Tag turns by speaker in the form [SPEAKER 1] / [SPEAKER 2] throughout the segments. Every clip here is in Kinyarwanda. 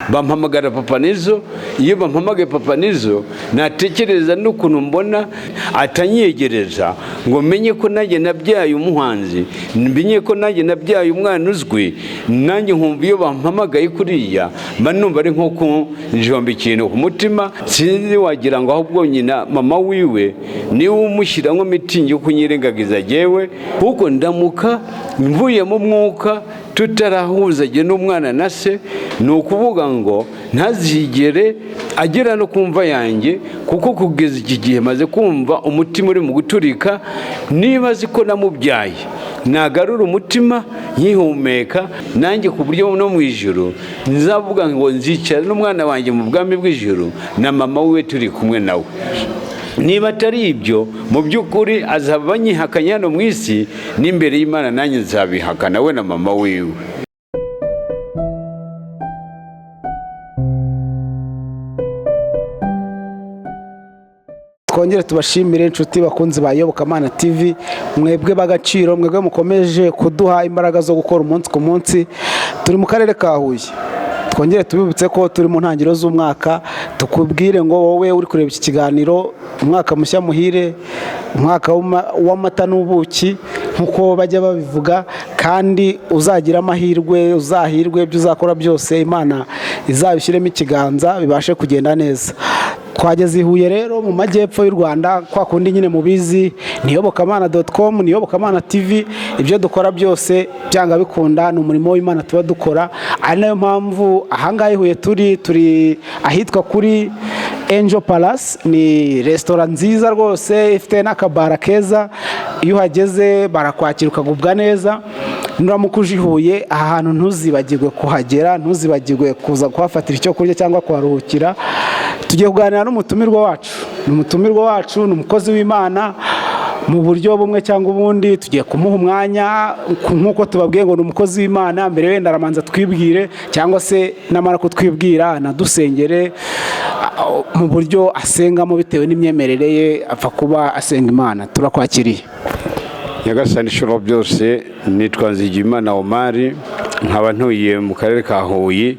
[SPEAKER 1] bampamagara Papa Nizo. Iyo bampamagaye Papa Nizo natekereza n'ukuntu mbona atanyegereza ngo menye ko nanjye nabyaye umuhanzi, menye ko nanjye nabyaye umwana uzwi, nanjye nkumva iyo bampamagaye kuriya mba numva ari nko kunjomba ikintu ku mutima. Sinzi wagira ngo ahubwo nyina mama wiwe niwe umushyiramo mitingi yo kunyirengagiza jyewe, kuko ndamuka mvuye mu mwuka tutarahuzaje n'umwana na se, ni ukuvuga ngo ntazigere agera no kumva yanjye, kuko kugeza iki gihe maze kumva umutima uri mu guturika. Niba azi ko namubyaye nagarura umutima nkihumeka nanjye, ku buryo no mu ijuru nzavuga ngo nzicara n'umwana wanjye mu bwami bw'ijuru na mama we turi kumwe nawe. Niba atari ibyo, mu by'ukuri azaba anyihakanye hano mu isi, n'imbere y'Imana nanjye nzabihakana we na mama wiwe.
[SPEAKER 2] Twongere tubashimire inshuti bakunzi ba Iyobokamana TV, mwebwe bagaciro, mwebwe mukomeje kuduha imbaraga zo gukora umunsi ku munsi. Turi mu karere ka Huye, twongere tubibutse ko turi mu ntangiriro z'umwaka. Tukubwire ngo wowe uri kureba iki kiganiro, umwaka mushya muhire, umwaka w'amata n'ubuki nkuko bajya babivuga, kandi uzagira amahirwe, uzahirwe ibyo uzakora byose, Imana izabishyiremo ikiganza bibashe kugenda neza. Twageze i Huye rero mu majyepfo y'u Rwanda, kwa kundi nyine mubizi, ni iyobokamana.com, ni Iyobokamana TV. Ibyo dukora byose byanga bikunda ni umurimo w'Imana tuba dukora. Ari nayo mpamvu ahangahe Huye turi ahitwa kuri Angel Palace. Ni restaurant nziza rwose, ifite n'akabara keza. Iyo uhageze barakwakira ukagubwa neza. Nuramuka uje i Huye, aha hantu ntuzibagirwe kuhagera, ntuzibagirwe kuza kuhafatira icyo kurya cyangwa kuharuhukira. Tugiye kuganira n'umutumirwa wacu. Ni umutumirwa wacu, ni umukozi w'Imana mu buryo bumwe cyangwa ubundi. Tugiye kumuha umwanya nk'uko tubabwiye ngo ni umukozi w'Imana. Mbere wenda aramanza twibwire, cyangwa se namara kutwibwira anadusengere mu buryo asengamo bitewe n'imyemerere ye, apfa kuba asenga Imana. Turakwakiriye.
[SPEAKER 1] Nyagasani Ishobora byose, nitwa Nzigiyimana Omari, nkaba ntuye mu karere ka Huye,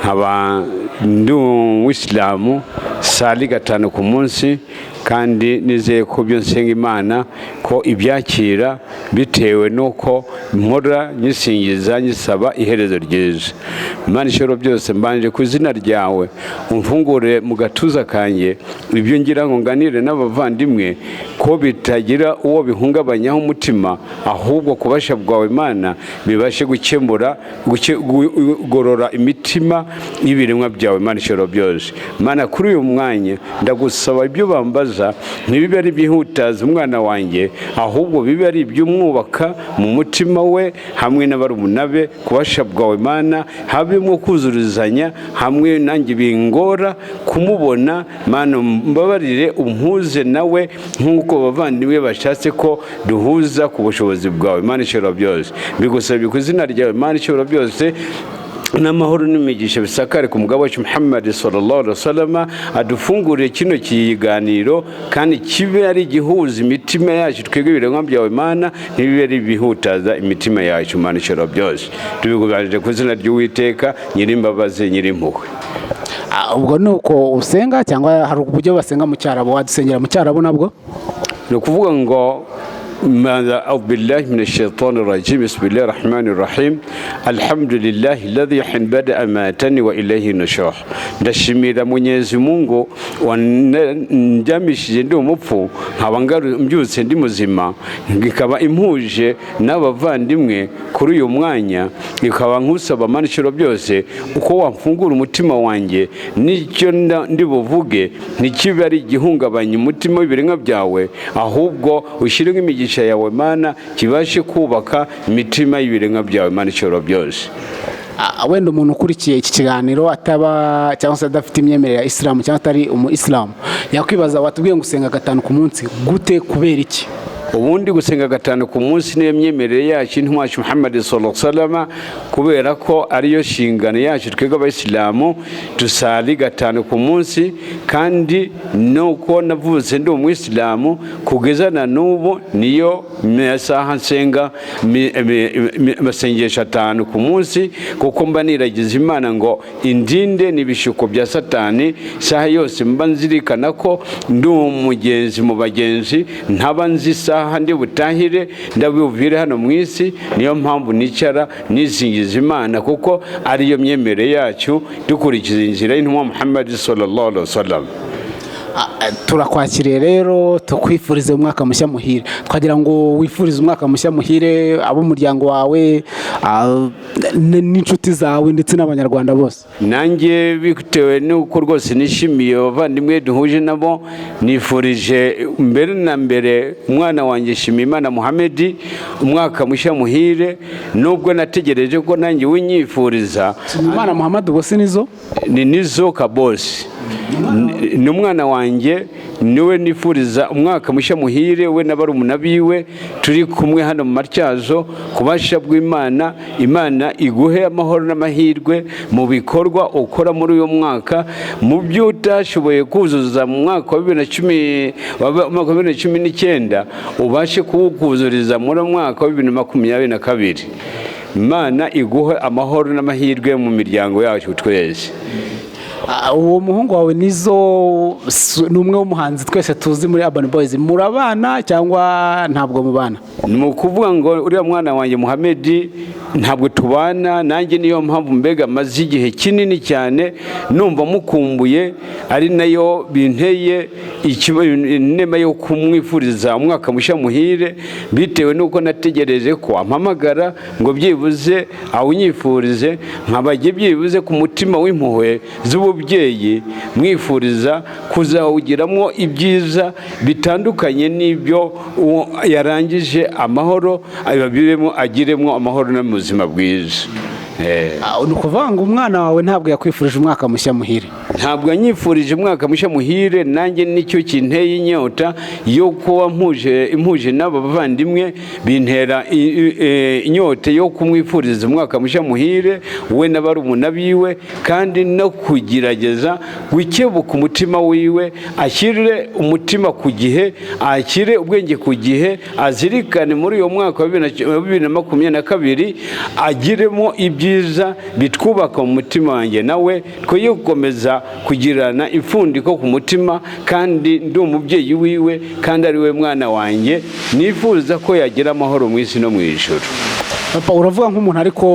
[SPEAKER 1] nkaba ndi umuyisilamu, sali 5 ku munsi, kandi nizeye ko byo nsenga Imana ko ibyakira bitewe nuko nkora nyisingiza nyisaba iherezo ryiza. Imana Ishobora byose, mbanje ku izina ryawe umfungure mu gatuza kanjye ibyo ngira ngo nganire n'abavandimwe, ko bitagira uwo bihungabanyaho umutima, ahubwo kubasha bwawe Imana bibashe gukemura gugorora imitima y'ibiremwa byawe. Imana Ishobora byose, Imana kuri uyu mwanya ndagusaba ibyo bambaza ntibibe ari byihutaza umwana wanjye, ahubwo bibe ari iby'umwubaka mu mutima we hamwe n'abarumuna be. Kubasha bwawe Imana habemo kuzurizanya hamwe, nanjye bingora kumubona. Mana mbabarire umpuze nawe nk'uko bavandimwe bashatse ko duhuza ku bushobozi bwawe. Imana Ishobora byose, bigusabye ku izina ryawe Imana Ishobora byose, n'amahoro n'imigisha bisakare ku mugabo wacu Muhammad sallallahu alaihi wasallam. Adufungurire kino kiganiro kandi kibe ari gihuza imitima yacu, twebwe ibiremwa byawe Imana, ntibibe ari bihutaza imitima yacu. Imana Ishobora byose, tubiguganije ku izina ry'Uwiteka Nyirimbabazi Nyirimpuhwe.
[SPEAKER 2] Ubwo nuko usenga cyangwa hari uburyo basenga mu Cyarabu? Wadusengera mu Cyarabu nabwo?
[SPEAKER 1] Ni ukuvuga ngo أعوذ بالله من الشيطان الرجيم بسم الله الرحمن الرحيم الحمد لله الذي حين بدأ أماتني وإليه نشور. ndashimira Mwenyezi Mungu wanjamishije ndi umupfu nkaba mbyutse ndi muzima, ngikaba impuje n'abavandimwe kuri uyu mwanya, ikaba nkusaba Imana Ishobora byose uko wamfungura umutima wanjye, nicyo ndi buvuge ntikibe ari igihungabanya umutima w'ibiremwa byawe, ahubwo ushyire imigisha yawe Mana kibashe kubaka imitima y'ibiremwa byawe. Imana Ishobora byose.
[SPEAKER 2] Wenda umuntu ukurikiye iki kiganiro ataba cyangwa se adafite imyemerere ya Islam cyangwa atari umu Islam, yakwibaza watubwiye ngo usenga 5 ku munsi gute, kubera iki?
[SPEAKER 1] ubundi gusenga gatanu ku munsi niyo myemerere yacu intumwa yacu Muhammad sallallahu alaihi wasallam, kubera ko ariyo shingano yacu twebwe abayisilamu dusali gatanu ku munsi, kandi nuko navutse ndi umuyisilamu kugeza na n'ubu niyo saha nsenga amasengesho 5 ku munsi, kuko mba niragiza Imana ngo indinde n'ibishuko bya Satani saha yose. Mba nzirikana ko ndi umugenzi mu bagenzi, ntaba nzi saha ndi butahire ndabuvire hano mu isi. Niyo mpamvu nicara nizingiza Imana, kuko ariyo myemerere yacu dukurikiza inzira y'intumwa Muhammad sallallahu alaihi wasallam.
[SPEAKER 2] Turakwakiriye rero tukwifurize umwaka mushya muhire. Twagira ngo wifurize umwaka mushya muhire ab'umuryango wawe n'inshuti zawe ndetse n'abanyarwanda bose.
[SPEAKER 1] Nanjye bitewe n'uko rwose nishimiye abavandimwe duhuje nabo, nifurije mbere na mbere umwana wanjye Shimimana Muhammad umwaka mushya muhire, nubwo nategereje ko nanjye winyifuriza.
[SPEAKER 2] Shimimana Muhammad ubwo nizo
[SPEAKER 1] ni nizo kabosi ni umwana wanjye, niwe nifuriza umwaka mushya muhire, we n'abarumuna biwe turi kumwe hano mu Matyazo. Kubasha bw'Imana, Imana iguhe amahoro n'amahirwe mu bikorwa ukora muri uyu mwaka, mu byo utashoboye kuzuza mu mwaka wa 2019 ubashe kuwukuzuriza muri mwaka wa 2022. Imana iguhe amahoro n'amahirwe mu miryango yacu twese.
[SPEAKER 2] Uwo muhungu wawe Nizo ni umwe w'umuhanzi twese tuzi muri Urban Boys. Murabana cyangwa ntabwo mubana?
[SPEAKER 1] Ni ukuvuga ngo uriya mwana wanjye Muhammad ntabwo tubana, nanjye niyo mpamvu mbega maze igihe kinini cyane numva mukumbuye, ari nayo binteye inema yo kumwifuriza umwaka mushya muhire, bitewe nuko nategereje ko ampamagara ngo byibuze awunyifurize, nkabajye byibuze ku mutima w'impuhwe z'ububyeyi mwifuriza kuzawugiramo ibyiza bitandukanye n'ibyo yarangije amahoro, ababiremo agiremo amahoro n'ubuzima bwiza.
[SPEAKER 2] Ni ukuvuga ngo umwana wawe ntabwo yakwifurije umwaka mushya muhire?
[SPEAKER 1] Ntabwo yanyifurije umwaka mushya muhire, nanjye nicyo kinteye inyota yo kuba impuje n'aba bavandimwe, bintera inyota yo kumwifuriza umwaka mushya muhire we n'abarumuna biwe, kandi no kugerageza gukebuka umutima wiwe, ashyire umutima ku gihe, ashyire ubwenge ku gihe, azirikane muri uyu mwaka wa 2022 agiremo ibyiza bitwubaka mu mutima wanjye nawe, twoye gukomeza kugirana imfundiko ku mutima, kandi ndi umubyeyi wiwe kandi ari we mwana wanjye, nifuza ko yagira amahoro mu isi no mu ijuru.
[SPEAKER 2] Papa, uravuga nk'umuntu ariko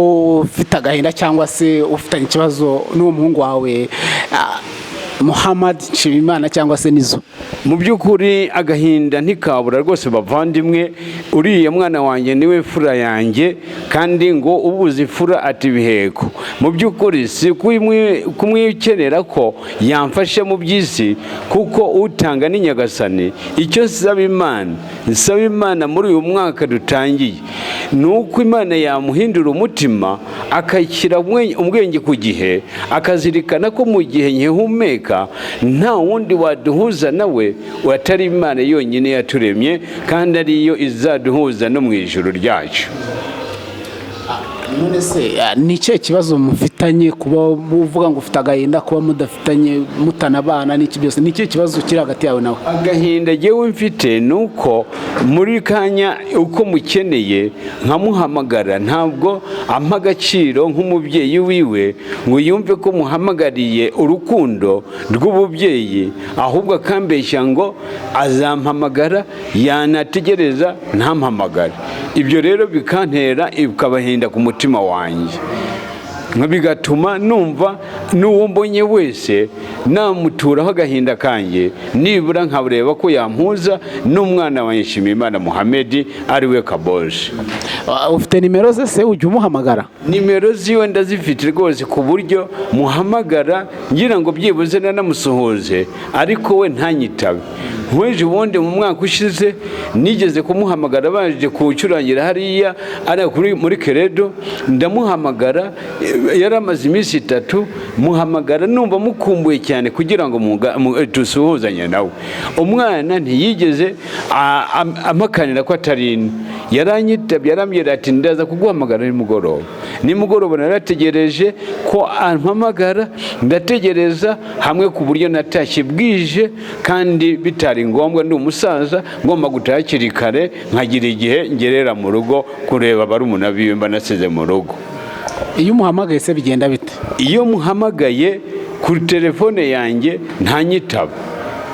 [SPEAKER 2] ufite agahinda cyangwa se ufitanye ikibazo n'uwo muhungu wawe Muhammad Shimimana cyangwa se Nizo?
[SPEAKER 1] Mu by'ukuri agahinda ntikabura rwose bavandimwe, uriya mwana wanjye niwe fura yanjye, kandi ngo ubuze fura ati biheko. Mu by'ukuri si kumwikenera ko yamfasha mu by'isi, kuko utanga ni Nyagasani. Icyo nsaba Imana muri uyu mwaka dutangiye, ni uko Imana yamuhindura umutima, akashyira ubwenge ku gihe, akazirikana ko mu gihe nkihumeka nta wundi waduhuza nawe atari Imana yonyine yaturemye, kandi ariyo izaduhuza no mu ijuru ryacu.
[SPEAKER 2] None se ni cyo kibazo mufitanye kuba uvuga ngo ufite agahinda, kuba mudafitanye mutanabana n'iki byose? Ni cyo kibazo kiri hagati yawe nawe?
[SPEAKER 1] Agahinda yewe mfite nuko muri kanya uko mukeneye nkamuhamagara, ntabwo ampa agaciro nk'umubyeyi wiwe ngo yumve ko muhamagariye urukundo rw'ububyeyi, ahubwo akambeshya ngo azampamagara, yanategereza ntampamagare. Ibyo rero bikantera ikabahinda ku mutima wanjye, bigatuma numva n'uwo mbonye wese namuturaho agahinda kanjye, nibura nkabureba ko yampuza n'umwana wa Shimimana Muhammad ari we Kaboshi.
[SPEAKER 2] Ufite nimero ze se ujya umuhamagara?
[SPEAKER 1] Nimero ziwe ndazifite rwose, ku buryo muhamagara ngira ngo byibuze nanamusuhuze, ariko we ntanyitabe. Nk'ejo bundi mu mwaka ushize nigeze kumuhamagara baje kuwucurangira hariya ari muri Keredo, ndamuhamagara yaramaze iminsi 3 muhamagara numva mukumbuye cyane kugira ngo dusuhuzanye nawe. Umwana ntiyigeze amakanira ko atari yaranyitabye, yarambwira ati ndaza kuguhamagara nimugoroba narategereje ko ampamagara, ndategereza hamwe ku buryo natashye bwije kandi bitari ngombwa, ndi umusaza ngomba gutaha hakiri kare nkagira igihe ngerera mu rugo kureba barumuna biwe mba nasize mu rugo.
[SPEAKER 2] Iyo umuhamagaye se bigenda bite?
[SPEAKER 1] Iyo muhamagaye kuri telefone yanjye ntanyitaba,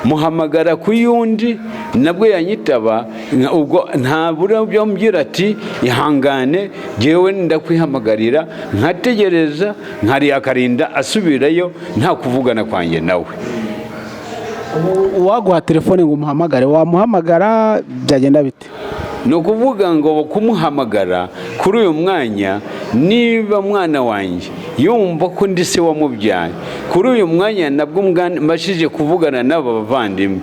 [SPEAKER 1] muhamagara ku yundi nabwo yanyitaba, ubwo ntabura byo mbwira ati ihangane jewe ndakwihamagarira, nkategereza nkari akarinda asubirayo nta kuvugana kwanjye nawe.
[SPEAKER 2] Uwaguha telefone ngo umuhamagare wamuhamagara byagenda bite?
[SPEAKER 1] Ni ukuvuga ngo kumuhamagara kuri uyu mwanya, niba mwana wanjye yumva ko ndi se wamubyaye, kuri uyu mwanya nabwo mbashije kuvugana n'aba bavandimwe,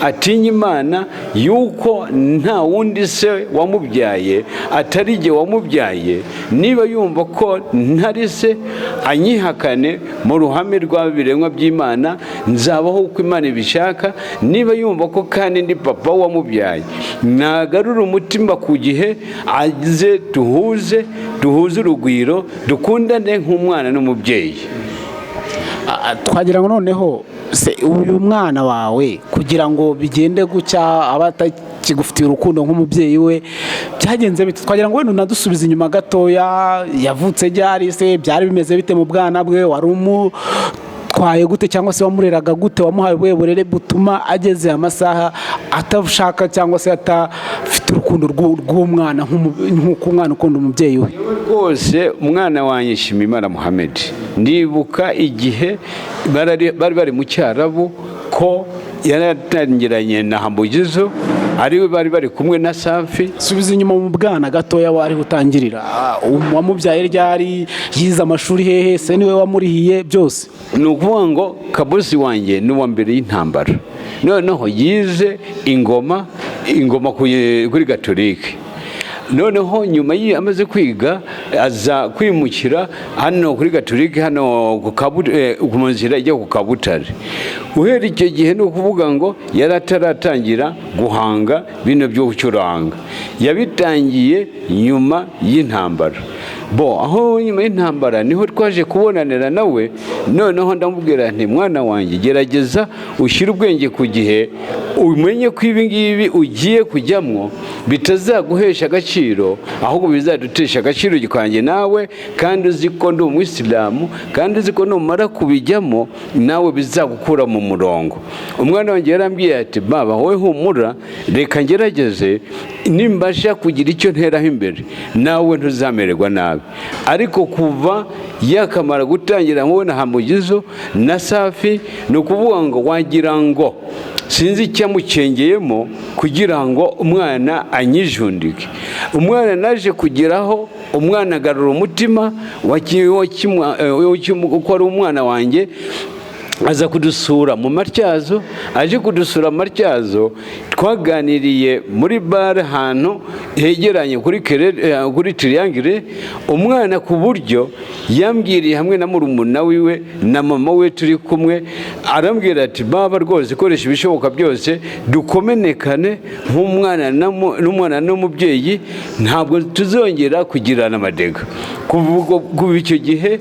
[SPEAKER 1] atinya Imana yuko nta wundi se wamubyaye atari jye wamubyaye. Niba yumva ko ntari se anyihakane mu ruhame rw'ibiremwa by'Imana, nzabaho uko Imana ibishaka. Niba yumva ko kandi ndi papa wamubyaye, nagarura umutima ku gihe aze duhuze urugwiro, dukundane nk'umwana n'umubyeyi.
[SPEAKER 2] Twagira ngo noneho se uyu mwana wawe kugira ngo bigende gucya aba atakigufitiye urukundo nk'umubyeyi we byagenze bite? Twagira ngo wenda unadusubize inyuma gatoya, yavutse ryari se, byari bimeze bite mu bwana bwe, wari twaye gute cyangwa se wamureraga gute, wamuhaye ubuhe burere butuma ageze amasaha atashaka cyangwa se atafite urukundo rw'umwana nk'uko umwana ukunda umubyeyi we?
[SPEAKER 1] Rwose umwana wanjye Nshimiyimana Mohamed, ndibuka igihe bari mu Cyarabu ko yaratangiranye na Hambugizo, ariwe bari kumwe na Safi.
[SPEAKER 2] Subiza inyuma mu bwana gatoya wari utangirira, wamubyaye ryari, yize amashuri hehe, se niwe wamurihiye byose?
[SPEAKER 1] Ni ukuvuga ngo kabosi wanjye ni uwa mbere y'intambara, noneho yize ingoma kuri Gatolika. Noneho nyuma amaze kwiga aza kwimukira hano kuri Gatolika, hano ku nzira ijya ku Kabutare. Uhera icyo gihe ni ukuvuga ngo yari ataratangira guhanga bino byo gucuranga, yabitangiye nyuma y'intambara. Aho nyuma y'intambara niho twaje kubonanira nawe. Noneho ndamubwira nti mwana wanjye, gerageza ushyire ubwenge ku gihe, umenye ko ibi ngibi ugiye kujyamo bitazaguhesha agaciro, ahubwo bizadutesha agaciro kwanjye nawe, kandi uzi ko ndi umuyisilamu, kandi uzi ko numara kubijyamo nawe bizagukura mu murongo. Umwana wanjye yarambwiye ati baba wowe humura, reka ngerageze, nimbasha kugira icyo nteraho imbere nawe ntuzamererwa nabi. Ariko kuva yakamara gutangira mubona Hambugizo na Safi, ni ukuvuga ngo wagira ngo sinzi icyamucengeyemo kugira ngo umwana anyijundike. Umwana naje kugeraho, umwana agarura umutima uko ari umwana wanjye, aza kudusura mu Matyazo. Aje kudusura Matyazo, twaganiriye muri bare ahantu hegeranye kuri Triangle. Umwana ku buryo yambwiriye hamwe na murumuna wiwe na mama we turi kumwe, arambwira ati baba rwose koresha ibishoboka byose dukomenekane nk'umwana n'umubyeyi, ntabwo tuzongera kugirana amadega. Kuva icyo gihe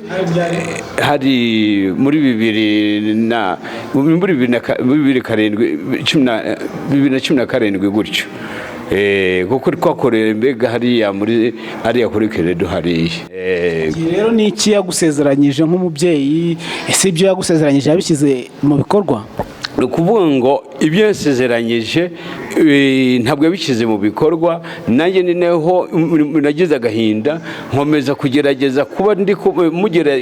[SPEAKER 1] hari muri 2017 gutyo, kuko twakorera mbega hariya kuri Keredo hariya.
[SPEAKER 2] Rero ni iki yagusezeranyije nk'umubyeyi? Ese ibyo yagusezeranyije yabishyize mu bikorwa?
[SPEAKER 1] Ni ukuvuga ngo ibyo yasezeranyije ntabwo yabishyize mu bikorwa. Nanjye ni naho nagize agahinda, nkomeza kugerageza kuba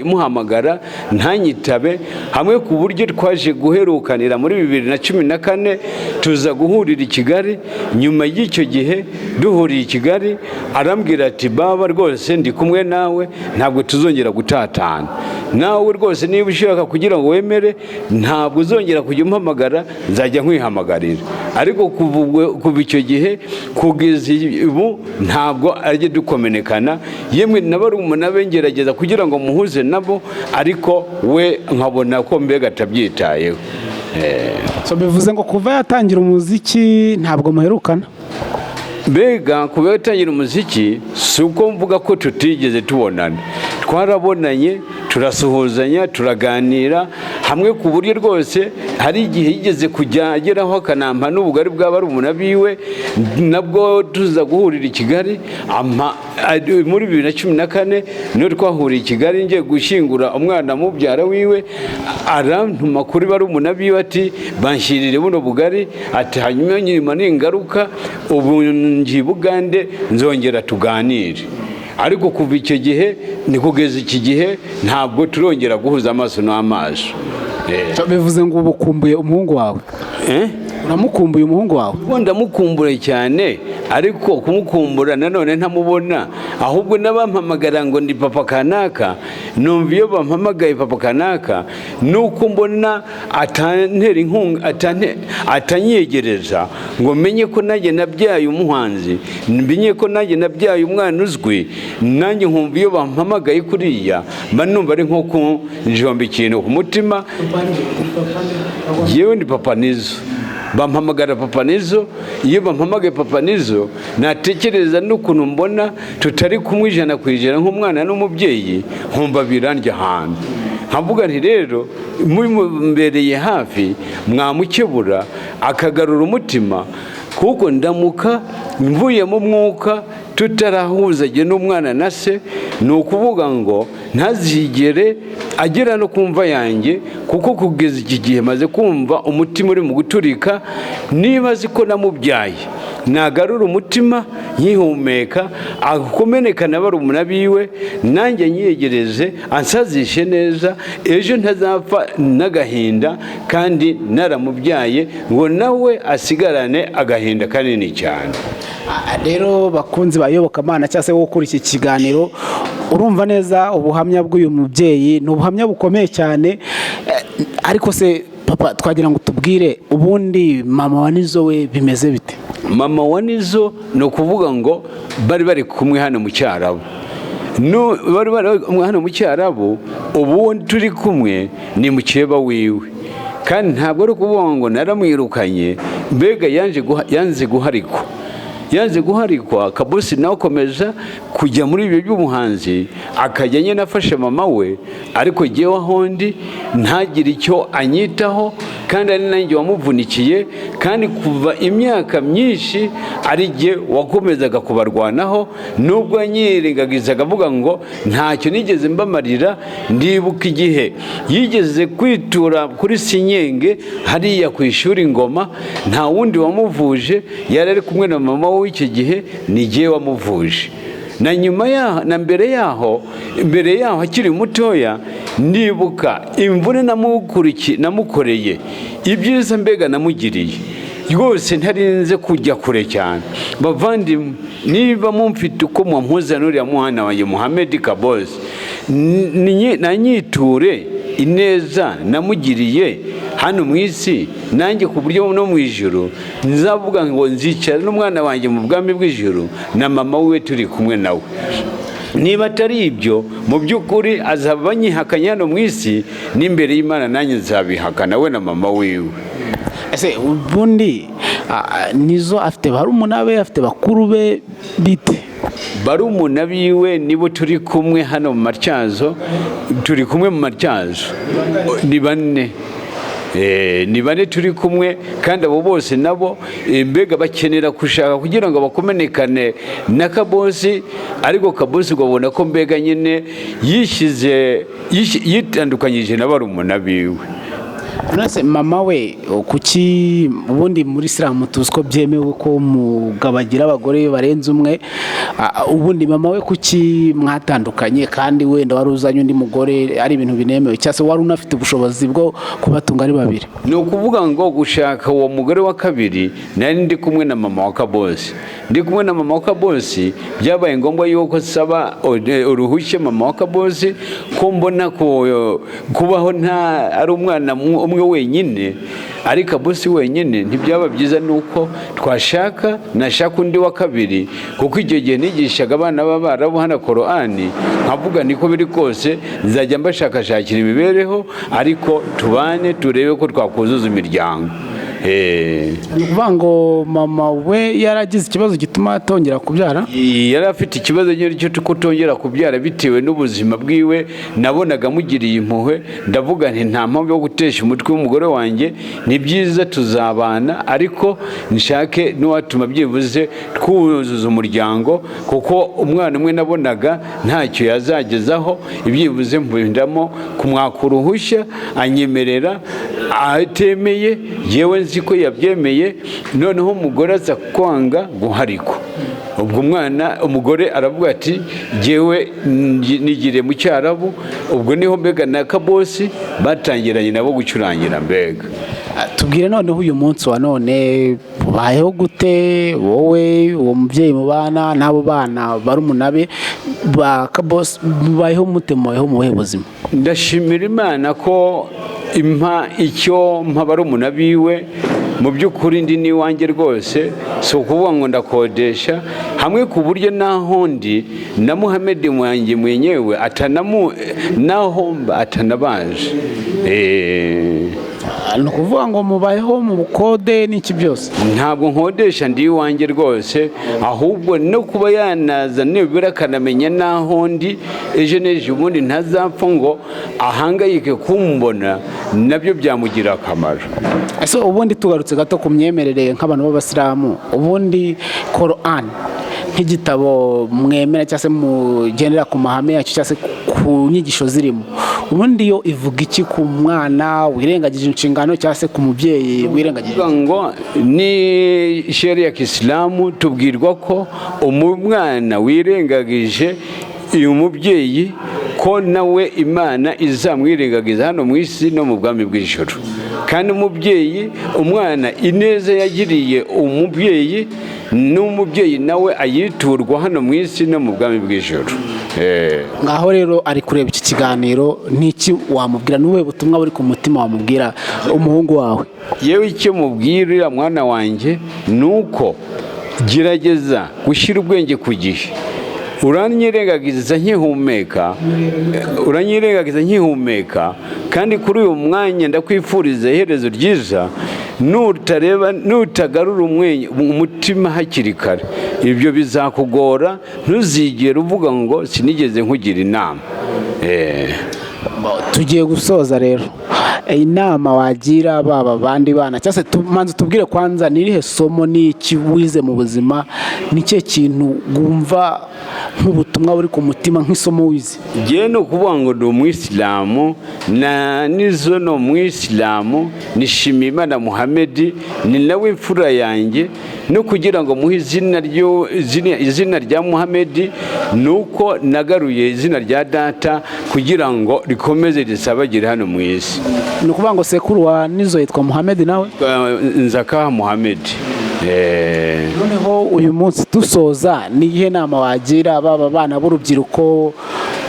[SPEAKER 1] muhamagara ntanyitabe, hamwe ku buryo twaje guherukanira muri 2014 tuza guhurira i Kigali. Nyuma y'icyo gihe duhuriye i Kigali, arambwira ati baba rwose ndi kumwe nawe, ntabwo tuzongera gutatana. nawe rwose niba ushaka kugira ngo wemere ntabwo uzongera kujya umpamagara, nzajya nkwihamagarira. Ariko kuva icyo gihe kugeza ubu ntabwo ajya dukomenekana, yemwe na barumuna be ngerageza kugira ngo muhuze nabo, ariko we nkabona ko mbega atabyitayeho.
[SPEAKER 2] So bivuze ngo kuva yatangira umuziki ntabwo muherukana?
[SPEAKER 1] Mbega kuva yatangira umuziki si uko mvuga ko tutigeze tubonana, twarabonanye, turasuhuzanya, turaganira hamwe ku buryo rwose hari igihe yigeze kujya ageraho akanampa n'ubugari bw'abarumuna biwe, nabwo tuza guhurira i Kigali muri 2014 niyo twahuriye i Kigali ngiye gushyingura umwana mubyara wiwe, arantuma kuri barumuna biwe ati banshyirire buno bugari, ati hanyuma nyuma n'ingaruka ubu ngiye Bugande nzongera tuganire. Ariko kuva icyo gihe ni kugeza iki gihe ntabwo turongera guhuza amaso n'amaso.
[SPEAKER 2] Bivuze ngo ubu ukumbuye umuhungu wawe? Uramukumbuye umuhungu wawe?
[SPEAKER 1] Ndamukumbura cyane, ariko kumukumbura nanone ntamubona, ahubwo n'abampamagara ngo ndi papa kanaka, numva iyo bampamagaye papa kanaka nuko mbona atantera inkunga, atanyegereza ngo menye ko nanjye nabyaye umuhanzi, menye ko nanjye nabyaye umwana uzwi, nanjye nkumva iyo bampamagaye kuriya mba numva ari nko kunjomba ikintu ku mutima. Yewe ndi Papa Nizzo, bampamagara Papa Nizzo. Iyo bampamagaye Papa Nizzo natekereza n'ukuntu mbona tutari kumwe 100% nk'umwana n'umubyeyi, nkumva birandya ahantu, nkavuga nti rero mumbereye hafi mwamukebura akagarura umutima, kuko ndamuka mvuye mu mwuka tutarahuzanye n'umwana na se, ni ukuvuga ngo ntazigere agera no kumva yanjye, kuko kugeza iki gihe maze kumva umutima uri mu guturika. Niba azi ko namubyaye nagarura umutima nkihumeka, akomenekana barumuna biwe, nanjye nyiyegereze ansazishe neza, ejo ntazapfa n'agahinda kandi naramubyaye ngo nawe asigarane agahinda kanini cyane.
[SPEAKER 2] Rero bakunzi bayobokamana cyangwa se gukora iki kiganiro, urumva neza ubuhamya bw'uyu mubyeyi ni ubuhamya bukomeye cyane. Ariko se papa, twagira ngo tubwire ubundi mama wa Nizzo we bimeze bite?
[SPEAKER 1] Mama wa Nizzo ni ukuvuga ngo bari kumwe hano mu Cyarabu, bari hano mu Cyarabu, ubu turi kumwe ni mukeba wiwe, kandi ntabwo ari ukuvuga ngo naramwirukanye, mbega yanze guharikwa. Kabosi nawe akomeza kujya muri ibyo by'umuhanzi, akajya nyine afasha mama we, ariko jyewe ahondi ntagire icyo anyitaho, kandi ari nanjye wamuvunikiye, kandi kuva imyaka myinshi ari jye wakomezaga kubarwanaho, nubwo yanyirengagizaga avuga ngo ntacyo nigeze mbamarira. Ndibuka igihe yigeze kwitura kuri Sinyenge hariya ku ishuri Ngoma, nta wundi wamuvuje, yari ari kumwe na mama we icyo gihe, ni jye wamuvuje. Na nyuma yaho na mbere yaho akiri mutoya, ndibuka imvune namukoreye, ibyiza mbega namugiriye rwose, ntarinze kujya kure cyane. Bavandimwe, niba mumfite uko mumpuza n'uriya muhana wanjye Mohamed Kabosi, nanyiture ineza namugiriye hano mu isi, nanjye ku buryo no mu ijuru nzavuga ngo nzicara n'umwana wanjye mu bwami bw'ijuru na mama we turi kumwe nawe. Niba atari ibyo, mu by'ukuri azaba banyihakanye hano mu isi, n'imbere y'Imana nanjye nzabihakana we na mama wiwe.
[SPEAKER 2] Ese ubundi Nizzo afite barumuna be, afite bakuru be bite?
[SPEAKER 1] Barumuna biwe nibo turi kumwe hano mu Matyazo, turi kumwe mu Matyazo, ni bane. Ni bane turi kumwe, kandi abo bose nabo mbega bakenera gushaka kugira ngo bakomenekane na Kabosi, ariko Kabosi ubona ko mbega nyine yitandukanyije na barumuna biwe.
[SPEAKER 2] none mama we kuki ubundi muri Islam tuzi ko byemewe ko umugabo agira abagore barenze umwe, ubundi mama we kuki mwatandukanye kandi wenda wari uzanye undi mugore ari ibintu binemewe cyangwa se wari unafite ubushobozi bwo kubatunga ari babiri?
[SPEAKER 1] Ni ukuvuga ngo gushaka uwo mugore wa kabiri nari ndi kumwe na mama wa Kabosi, ndi kumwe na mama wa Kabosi, byabaye ngombwa yuko saba uruhushya mama wa Kabosi ko mbona kubaho nta ari umwana umwe wenyine ari Kabosi wenyine ntibyaba byiza nuko nashaka undi wa kabiri, kuko icyo gihe nigishaga abana b'Abarabu hano Korani, nkavuga niko biri kose nzajya mbashakashakira imibereho ariko tubane turebe ko twakuzuza imiryango.
[SPEAKER 2] Ni ukuvuga ngo mama we yaragize ikibazo gituma atongera kubyara?
[SPEAKER 1] Yari afite ikibazo cyo kutongera kubyara bitewe n'ubuzima bwiwe, nabonaga mugiriye impuhwe, ndavuga nti nta mpamvu yo gutesha umutwe w'umugore wanjye, ni byiza tuzabana ariko nshake n'uwatuma byibuze twuzuza umuryango, kuko umwana umwe nabonaga ntacyo yazagezaho, ibyibuze mpindamo kumwaka uruhushya anyemerera, atemeye yewe nzi ko yabyemeye, noneho umugore aza kwanga guharikwa. Ubwo umugore aravuga ati jyewe nigire mu Cyarabu, ubwo niho mbega na Kabosi batangiranye nabo gucurangira. Mbega
[SPEAKER 2] tubwire noneho uyu munsi wa none ubayeho gute wowe uwo mubyeyi mu bana n'abo bana barumuna be ba Kabosi, mubayeho mute, mubayeho mu buhe buzima?
[SPEAKER 1] Ndashimira Imana ko impa icyo mpa barumuna biwe, mu by'ukuri ndi n'iwanjye rwose, si ukuvuga ngo ndakodesha hamwe, ku buryo naho ndi na Muhamedi wanjye mwenyewe atanabaje.
[SPEAKER 2] Ni ukuvuga ngo mubayeho mu bukode n'iki byose?
[SPEAKER 1] Ntabwo nkodesha, ndi iwanjye rwose, ahubwo no kuba yanaza nibura akanamenya naho ndi ejo n'ejo ubundi ntazapfa ngo ahangayike kumbona, nabyo byamugira akamaro.
[SPEAKER 2] Ese ubundi tugarutse gato ku myemerere nk'abantu b'Abasilamu, ubundi Korani nk'igitabo mwemera cyangwa se mugendera ku mahame yacyo cyangwa se ku nyigisho zirimo, ubundi yo ivuga iki ku mwana wirengagije inshingano cyangwa se ku mubyeyi wirengagije?
[SPEAKER 1] Ngo ni sheria ya Kisilamu tubwirwa ko umwana wirengagije uyu mubyeyi ko nawe Imana izamwirengagiza hano mu isi no mu bwami bw'ijuru, kandi umubyeyi umwana ineza yagiriye umubyeyi n'umubyeyi nawe ayiturwa hano mu isi no mu bwami bw'ijuru.
[SPEAKER 2] Ngaho rero ari kureba iki kiganiro, n'iki wamubwira, n'ubuhe butumwa buri ku mutima wamubwira umuhungu wawe?
[SPEAKER 1] Yewe icyo mubwirira mwana wanjye nuko gerageza gushyira ubwenge ku gihe. Uranyirengagiza nkihumeka, kandi kuri uyu mwanya ndakwifuriza iherezo ryiza, nutagarura umutima hakiri kare ibyo bizakugora, ntuzigere uvuga ngo sinigeze nkugira inama.
[SPEAKER 2] Tugiye gusoza rero, inama wagira baba bandi bana, cyangwa se tumanze tubwire kwanza nirihe somo n'iki wize mu buzima, nicyo kintu wumva nk'ubutumwa buri ku mutima nk'isomo wize?
[SPEAKER 1] Ngiye no kuvuga ngo ndi umuyisilamu, na nizo no umuyisilamu nishimiye Imana Muhamedi, ni nawe imfura yanjye, no kugira ngo muhe izina rya Muhamedi nuko nagaruye izina rya data kugira ngo rikomeze risabagire hano mu isi.
[SPEAKER 2] Ni ukuvuga ngo sekuru wa nizo yitwa Muhamedi nawe?
[SPEAKER 1] Nzaka Muhamedi.
[SPEAKER 2] Noneho uyu munsi dusoza, ni iyihe nama wagira baba bana b'urubyiruko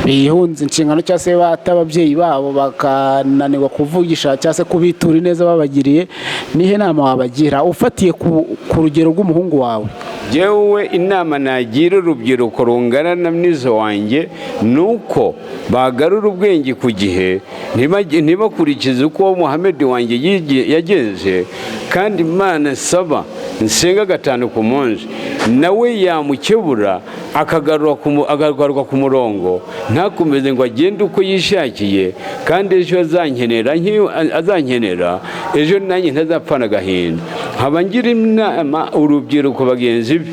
[SPEAKER 2] bihunze inshingano cyangwa se bata ababyeyi babo bakananirwa kuvugisha cyangwa se kubitura neza babagiriye, nihe nama wabagira ufatiye ku rugero rw'umuhungu wawe?
[SPEAKER 1] Jewe inama nagira urubyiruko rungana na mwizo wanjye nuko bagarura ubwenge ku gihe, ntibakurikize uko Muhamedi wanjye yagenze, kandi Imana saba nsenga 5 ku munsi nawe yamukebura akagarurwa ku murongo, ntakomeze ngo agende uko yishakiye, kandi ejo azankenera ejo nanjye ntazapfana agahinda. Nkaba ngira inama urubyiruko bagenzi be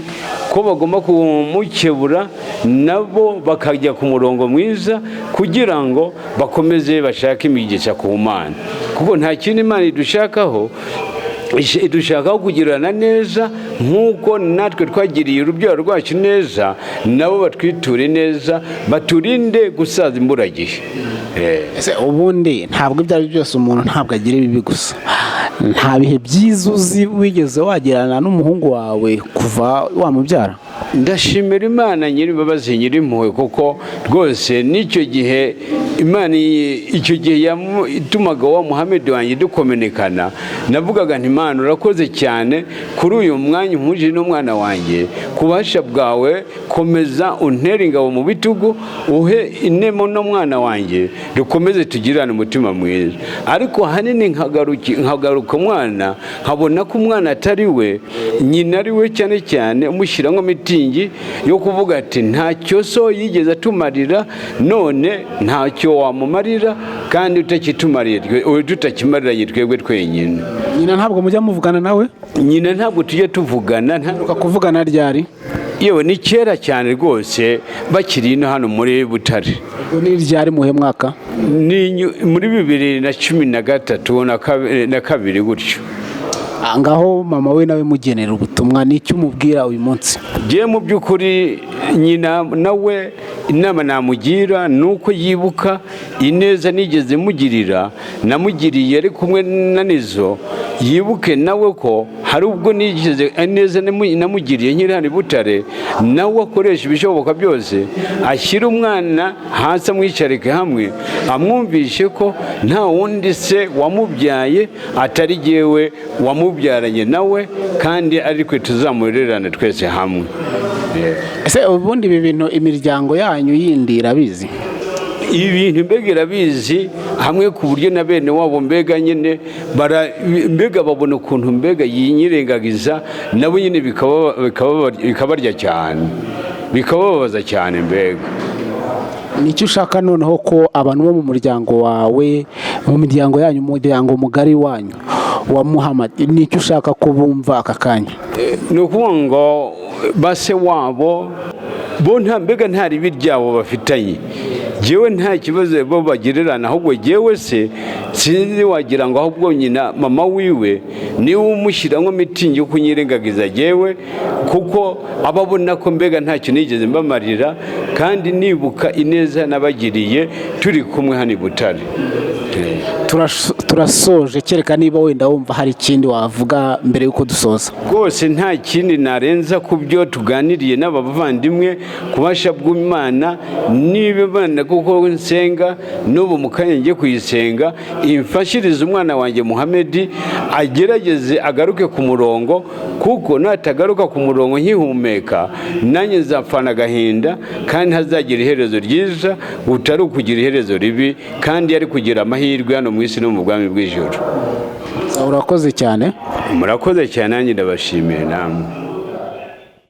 [SPEAKER 1] ko bagomba kumukebura nabo bakajya ku murongo mwiza kugira ngo bakomeze bashake imigisha ku Mana. kuko nta kindi Imana idushakaho, dushakaho kugirana neza nk'uko natwe twagiriye urubyaro rwacu neza, nabo batwiture neza, baturinde gusaza imburagihe.
[SPEAKER 2] Ubundi ntabwo ibyo ari byo byose umuntu ntabwo agira ibibi gusa. Nta bihe byiza uzi wigeze wagirana n'umuhungu wawe kuva wamubyara?
[SPEAKER 1] Ndashimira Imana nyir'imbabazi nyir'impuhwe, kuko rwose n'icyo gihe Imana icyo gihe yatumaga wa Muhammed wanjye dukomenekana, navugaga nti Imana urakoze cyane kuri uyu mwanya umpuje n'umwana wanjye, ku bubasha bwawe komeza untere ingabo mu bitugu, uhe inemo n'umwana wanjye, dukomeze tugirane umutima mwiza. Ariko hanini nkagaruka umwana, nkabona ko umwana atari we, nyina ari we cyane cyane, umushyiramo mitingi yo kuvuga ati ntacyo so yigeze atumarira, none ntacyo wamumarira, kandi utakitumariye tutakimariranye twebwe twenyine.
[SPEAKER 2] Nyina ntabwo mujya muvugana nawe?
[SPEAKER 1] Nyina ntabwo tujya tuvugana.
[SPEAKER 2] Ntaruka kuvugana ryari?
[SPEAKER 1] Yewe ni kera cyane rwose, bakiri ino hano muri Butare.
[SPEAKER 2] Ni ryari muhe mwaka?
[SPEAKER 1] Ni muri 2013 na kabiri gutyo.
[SPEAKER 2] Ngaho mama we nawe mugenera ubutumwa, n'icyo umubwira uyu munsi?
[SPEAKER 1] Giye mu by'ukuri nyina nawe inama namugira nuko yibuka ineza nigeze mugirira, namugiriye ari kumwe na Nizo, yibuke nawe ko hari ubwo nigeze neza namugiriye nkiri hano Butare, nawe akoresha ibishoboka byose ashyira umwana hasi amwicarike hamwe, amwumvishe ko nta wundi se wamubyaye atari jyewe wamubyaranye nawe, kandi ariko tuzamurerana twese hamwe.
[SPEAKER 2] Ese ubundi ibi bintu imiryango yanyu yindi irabizi?
[SPEAKER 1] Ibi bintu mbega irabizi, hamwe ku buryo na bene wabo mbega nyine mbega babona ukuntu mbega yinyirengagiza, nabo nyine bikabarya cyane, bikababaza cyane. Mbega
[SPEAKER 2] nicyo ushaka noneho ko abantu bo mu muryango wawe, mu miryango yanyu, mu muryango mugari wanyu wa Muhammad, nicyo ushaka ko bumva aka kanya?
[SPEAKER 1] Ni ukuvuga ngo base wabo bo mbega nta ribi ryabo bafitanye, jewe nta kibazo bo bagirerana, ahubwo jewe se sinzi wagira ngo ahubwo nyina mama wiwe niwe umushyiramo mitingi yo kunyirengagiza jewe, kuko ababona ko mbega ntacyo nigeze mbamarira, kandi nibuka ineza nabagiriye turi kumwe hano Butare.
[SPEAKER 2] Turasoje, kereka niba wenda wumva hari ikindi wavuga mbere yuko dusoza.
[SPEAKER 1] Rwose nta kindi narenza ku byo tuganiriye n'abavandimwe, kubasha bw'Imana n'ibibana, kuko nsenga n'ubu mukanya ngiye kuyisenga, imfashirize umwana wanjye Muhammed agerageze agaruke ku murongo, kuko natagaruka ku murongo nkihumeka nanjye nzapfana agahinda, kandi hazagira iherezo ryiza, utari ukugira iherezo ribi, kandi yari kugira amahirwe hano mu isi no mu bwami bw'ijuru.
[SPEAKER 2] Urakoze cyane.
[SPEAKER 1] Murakoze cyane, nanjye ndabashimiye namwe.